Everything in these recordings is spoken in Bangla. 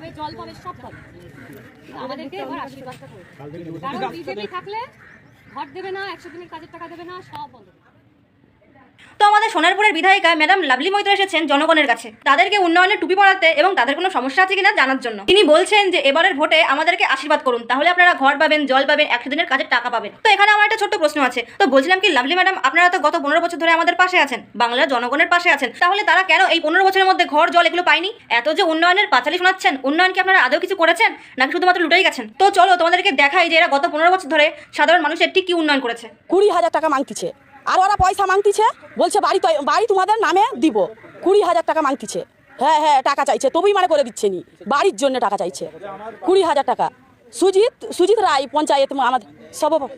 পাবে, জল পাবে, সব পাবে। আমাদেরকে এবার আশীর্বাদটা করবে, কারণ বিজেপি থাকলে ঘর দেবে না, 100 দিনের কাজের টাকা দেবে না, সব বন্ধ। তো আমাদের সোনারপুরের বিধায়িকা ম্যাডাম লাভলি মৈত্র এসেছেন জনগণের কাছে তাদেরকে উন্নয়নের টুপি পরাতে এবং তাদের কোনো সমস্যা আছে কিনা জানার জন্য। তিনি বলছেন যে এবারের ভোটে আমাদেরকে আশীর্বাদ করুন, তাহলে আপনারা ঘর পাবেন, জল পাবেন, 100 দিনের কাজের টাকা পাবেন। তো এখানে আমার একটা ছোট্ট প্রশ্ন আছে। তো বলছিলাম কি লাভলি ম্যাডাম, আপনারা তো গত 15 বছর ধরে আমাদের পাশে আছেন, বাংলার জনগণের পাশে আছেন, তাহলে তারা কেন এই 15 বছরের মধ্যে ঘর জল এগুলো পায়নি? এত যে উন্নয়নের পাঁচালি শোনাচ্ছেন, উন্নয়ন কি আপনারা আদৌ কিছু করেছেন নাকি শুধুমাত্র লুটেই গেছেন? তো চলো তোমাদেরকে দেখাই যে এরা গত 15 বছর ধরে সাধারণ মানুষের ঠিক কি উন্নয়ন করেছে। 20,000 টাকা মাংতিছে, আর ওরা পয়সা মাংতিছে, বলছে বাড়ি তোমাদের নামে দিব। 20,000 টাকা মাংতিছে, হ্যাঁ টাকা চাইছে, তবুই মানে করে দিচ্ছে নি, বাড়ির জন্য টাকা চাইছে 20,000 টাকা। সুজিত রায় পঞ্চায়েত আমাদের সভাপতি,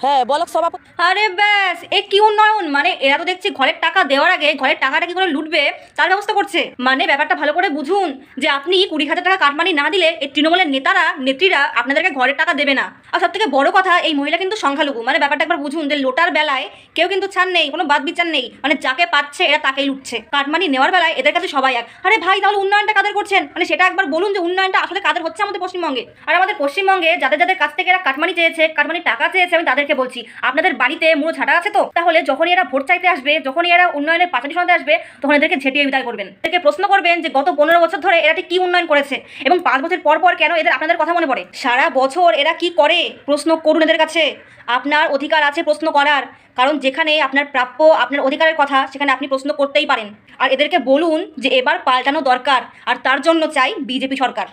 হ্যাঁ ব্লক সভাপতি। আরে ব্যাস, এ কি উন্নয়ন! মানে এরা তো দেখছি ঘরের টাকা দেওয়ার আগে ঘরের টাকাটা কি করে লুটবে তার ব্যবস্থা করছে। মানে ব্যাপারটা ভালো করে বুঝুন যে আপনি 20,000 টাকা কাটমানি না দিলে এই তৃণমূলের নেতারা নেত্রীরা আপনাদেরকে ঘরের টাকা দেবে না। আর সব থেকে বড় কথা, এই মহিলা কিন্তু সংখ্যালঘু। মানে ব্যাপারটা একবার বুঝুন যে লোটার বেলায় কেউ কিন্তু ছাড় নেই, কোনো বাদ বিচার নেই, মানে যাকে পাচ্ছে এরা তাকেই লুটছে। কাটমানি নেওয়ার বেলায় এদের কাছে সবাই এক। আরে ভাই, তাহলে উন্নয়নটা কাদের করছেন? মানে সেটা একবার বলুন যে উন্নয়নটা আসলে কাদের হচ্ছে আমাদের পশ্চিমবঙ্গে। আর আমাদের পশ্চিমবঙ্গে যাদের যাদের কাছ থেকে এরা কাটমানি চেয়েছে, কাটমানি টাকা চেয়েছে, আমি তাদেরকে বলছি আপনাদের বাড়িতে মুড়ো ঝাঁটা আছে তো? তাহলে যখনই এরা ভোট চাইতে আসবে, যখনই এরা উন্নয়নের পাঁচালি শোনাতে আসবে, তখন এদেরকে ঝেঁটিয়ে বিদায় করবেন। এদেরকে প্রশ্ন করবেন যে গত 15 বছর ধরে এরা ঠিক কি উন্নয়ন করেছে এবং 5 বছর পর পর কেন এদের আপনাদের কথা মনে পড়ে। সারা বছর এরা কি করে প্রশ্ন করুন এদের কাছে। আপনার অধিকার আছে প্রশ্ন করার, কারণ যেখানে আপনার প্রাপ্য, আপনার অধিকারের কথা, সেখানে আপনি প্রশ্ন করতেই পারেন। আর এদেরকে বলুন যে এবার পাল্টানো দরকার, আর তার জন্য চাই বিজেপি সরকার।